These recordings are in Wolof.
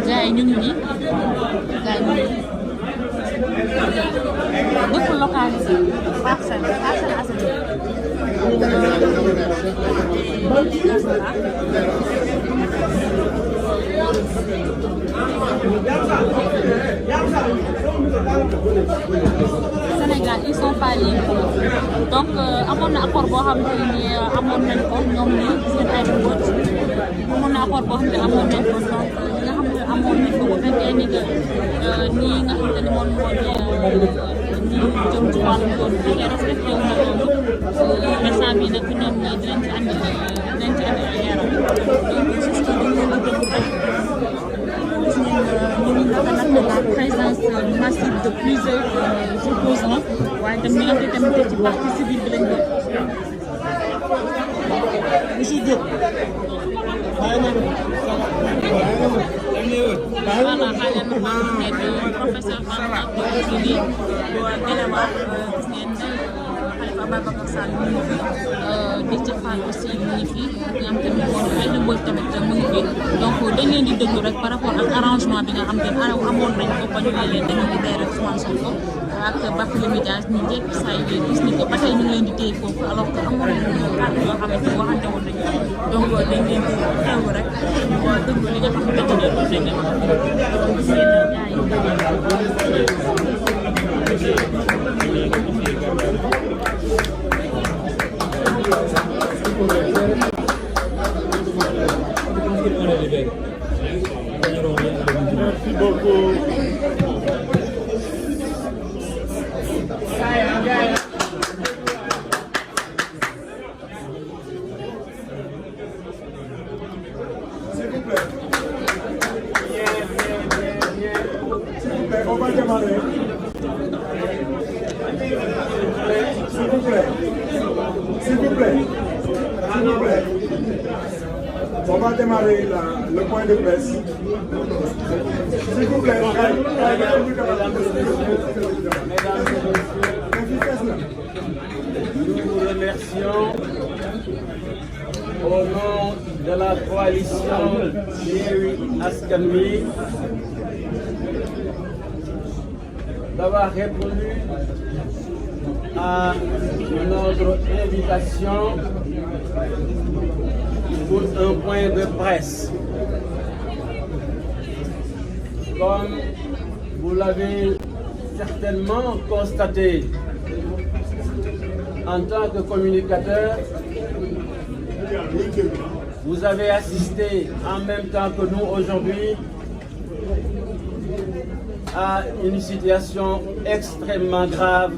gars yi ñu ngi nii gars yi ñëpp localisé Parcelles Assainies Sénégal ils sont pas libres donc amoon na accord boo xam ne amoon nañ ko ñoom ñi seen ay mbóot amoon na accord boo xam ne amoon nañ ko donc li nga xam ne amoon nañ ko bu fekkee ni que nii nga xam ne moom moo di ñi jëm ci wàllu yoon bu fekkee respecté wu na loolu instant bi nag ñoom ñi dinañ ci andi ay leeral donc c'est ce qui la présence massive de plusieurs opposants waaye tam ñi nga xam ne tamit ci partie civile bi lañ bokk. Monsieur Diop. Voilà xale na ma nekk professeur Fanta Diop bu Guelewar gis ngeen Khalifa Ababacar Sall mu ngi fi Déthié Fall aussi mu ngi fi ak nga xam te ne ay lëmbal tamit mu ngi fi donc dañ leen di déglu rek par rapport ak arrangement bi nga xam te ne amoon nañ ko ba ñu leen dañoo libéré Ousmane Sonko ak Barthélémy Dias ñu njëkk saa yi gis ni que ba tey ñu ngi leen di téye foofu alors que amoon nañu kàddu yoo xamante ni waxante woon nañu donc dañ leen di teewu rek déglu li nga xamante ne loolu dañ leen gis ngeen gars Merci beaucoup. S'il vous plaît. On va démarrer. S'il vous plaît. S'il vous plaît. S'il vous plaît. On va démarrer le point de presse. S'il vous plaît. Nous vous remercions au nom de la coalition Yewwi Askan Wi d'avoir répondu à notre invitation pour un point de presse. Comme vous l'avez certainement constaté, en tant que communicateur, vous avez assisté en même temps que nous aujourd'hui à une situation extrêmement grave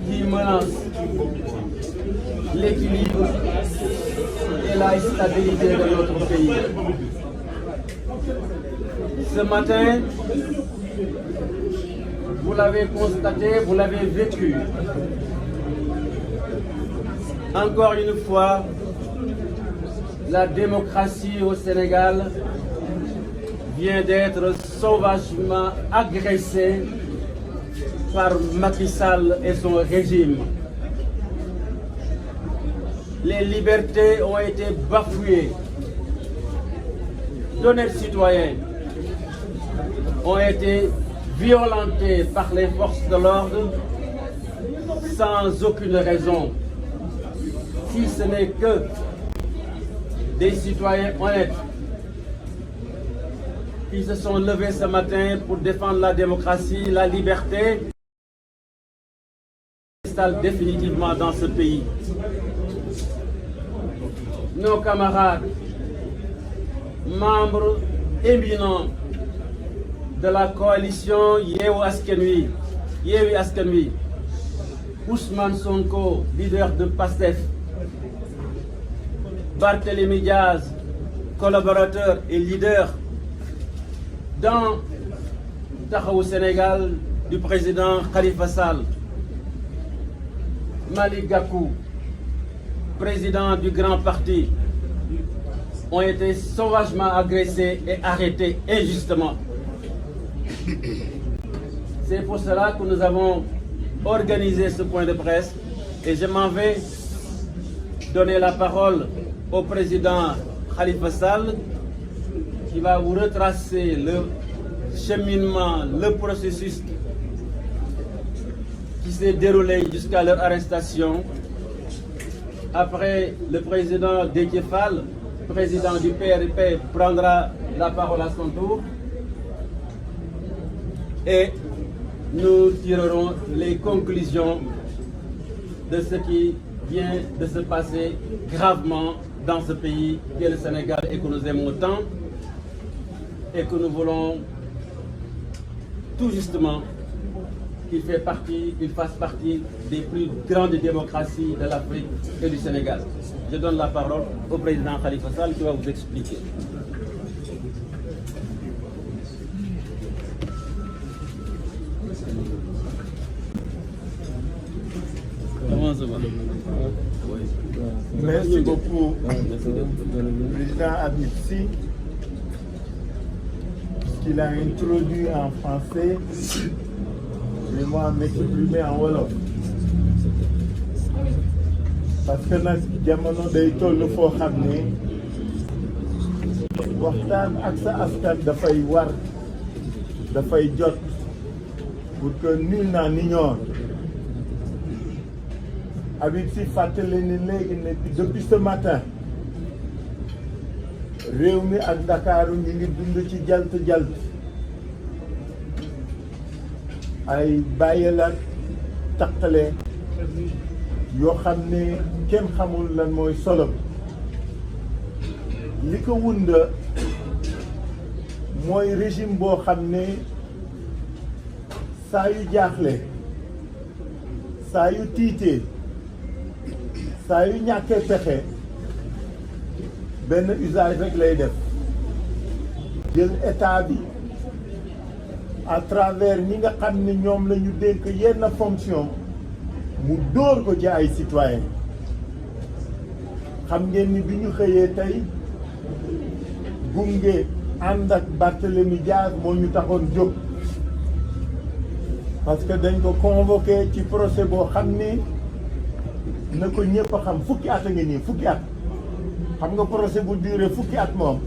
qui menace l'équilibre et la stabilité de notre pays. Ce matin, vous l'avez constaté, vous l'avez vécu. Encore une fois, la démocratie au Sénégal vient d'être sauvagement agressée par Macky Sall et son régime. Les libertés ont été bafouées. D'honnêtes citoyens ont été violentés par les forces de l'ordre sans aucune raison, si ce n'est que des citoyens honnêtes qui se sont levés ce matin pour défendre la démocratie, la liberté, s'installe définitivement dans ce pays. Nos camarades, membres éminents de la coalition Yewwi Askan Wi, Ousmane Sonko, leader de PASTEF, Barthélémy Dias, collaborateur et leader dans Taxawu Sénégal du président Khalifa Sall, Malick Gakou, président du grand parti, ont été sauvagement agressés et arrêtés injustement. C'est pour cela que nous avons organisé ce point de presse et je m'en vais donner la parole au président Khalifa Sall qui va vous retracer le cheminement, le processus qui s'est déroulé jusqu'à leur arrestation. Après, le président Déthié Fall, président du PRP, prendra la parole à son tour et nous tirerons les conclusions de ce qui vient de se passer gravement dans ce pays qui est le Sénégal et que nous aimons tant et que nous voulons tout justement qu'il fasse partie des plus grandes démocraties de l'Afrique et du Sénégal. Je donne la parole au président Khalifa Sall qui va vous expliquer. Comment ça va? Merci beaucoup, Président Habib Sy, puisqu'il a introduit en français. Et moi m'exprimer en wolof parce que nag jamono day toll foo xam ne waxtaan ak sa askan dafay war dafay jot pour que nul n'en ignore. Habib Sy fàttali ni léegi ne depuis ce matin réew mi ak Ndakaaru ñu ngi dund ci jalt ay bàyyil ak taqale yoo xam ne kenn xamul lan mooy solo li ko wunda mooy régime boo xam ne saa yu jaaxle saa yu tiitee saa yu ñàkkee pexe benn usage rek lay def jël état bi à travers ñi nga xam ne ñoom la ñu dénk yenn fonction mu dóor ko ci ay citoyen xam ngeen ni bi ñu xëyee tey gunge ànd ak Barthélémy Dias moo ñu taxoon jóg parce que dañ ko convoqué ci procès boo xam ni na ko ñëpp a xam fukki at a ngi nii fukki at xam nga procès bu duré fukki at moom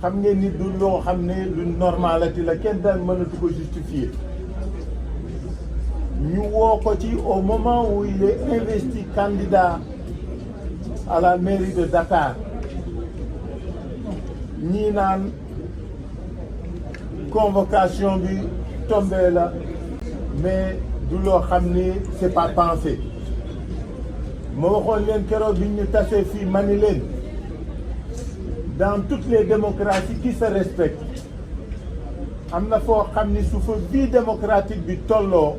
xam ngeen ni du loo xam ne lu normalati la kenn daal mënatu ko justifier ñu woo ko ci au moment où il est investi candidat à la mairie de Dakar ñii naan convocation bi tombé la mais du loo xam ni c'est pas pensé ma waxoon leen keroog bi ñu tasee fii ma ni leen dans toutes les démocraties qui se respectent am na foo xam ni su fa vie démocratique bi tolloo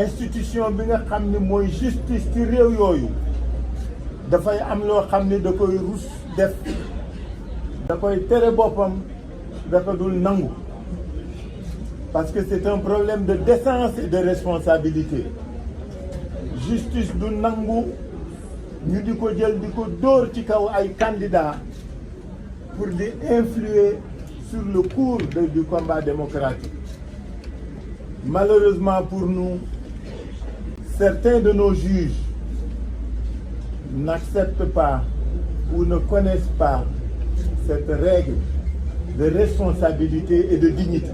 institution bi nga xam ni mooy justice ci réew yooyu dafay am loo xam ni da koy rus def da koy tere boppam da ko dul nangu parce que c'est un problème de décence et de responsabilité justice du nangu ñu di ko jël di ko dóor ci kaw ay candidats pour di influer sur le cours du combat démocratique. Malheureusement pour nous, certains de nos juges n'acceptent pas ou ne connaissent pas cette règle de responsabilité et de dignité.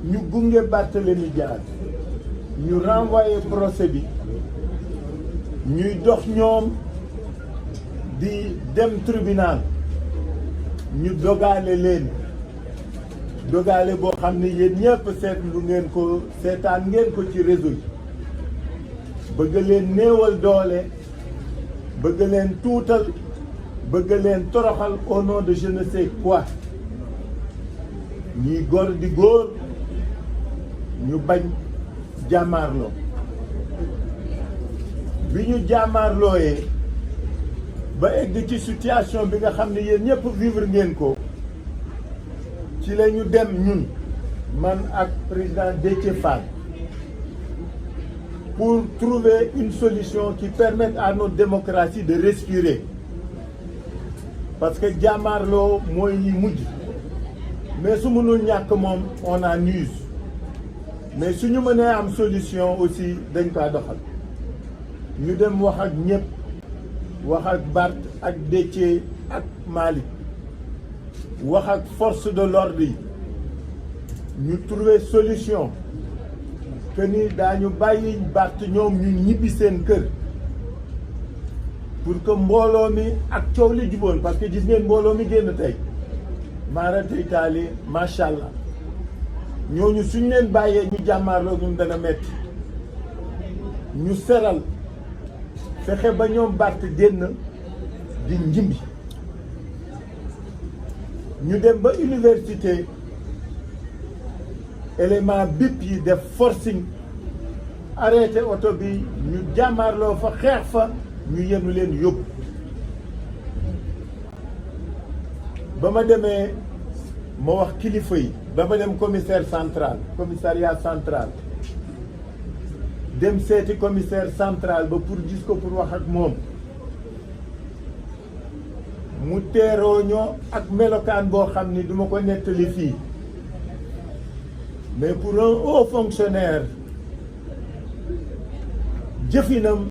Ñu gunge Barthélémy Dias ñu renvoyé procès bi ñuy dox ñoom di dem tribunal ñu dogaale leen dogaale boo xam ne yéen ñëpp seetlu ngeen ko seetaan ngeen ko ci réseau yi bëgg leen néewal doole bëgg leen tuutal bëgg leen toroxal au nom de je ne sais quoi ñuy góor di góor ñu bañ jàmmaarloo bi ñu jàmmaarlooyee ba egg ci situation bi nga xam ne yéen ñëpp vivre ngeen ko ci la ñu dem ñun man ak président Déthié Fall pour trouver une solution qui permette à notre démocratie de respirer parce que jàmmaarloo mooy ñi mujj mais su mënul ñàkk moom on en use mais suñu mënee am solution aussi dañ kaa doxal ñu dem wax ak ñëpp wax ak Bart ak Déthié ak Malick wax ak force de l'ordre yi ñu trouver solution que ni daañu bàyyi Barth ñoom ñu ñibbi seen kër pour que mbooloo mi ak coow li juboon parce que gis ngeen mbooloo mi génn tey maarata itaali macha allah ñooñu suñ leen bàyyee ñu jàmmaarloo ñun dana metti ñu seral fexe ba ñoom Barth génn di njimbi ñu dem ba université élément bip yi def forcing arrêté oto bi ñu jàmmaarloo fa xeex fa ñu yenu leen yóbbu ba ma demee ma wax kilifa yi ba ma dem commissariat central dem seeti commissaire central ba pour gis ko pour wax ak moom mu teeroo ñoo ak melokaan boo xam ni duma ko nettali fii mais pour un haut fonctionnaire jëfinam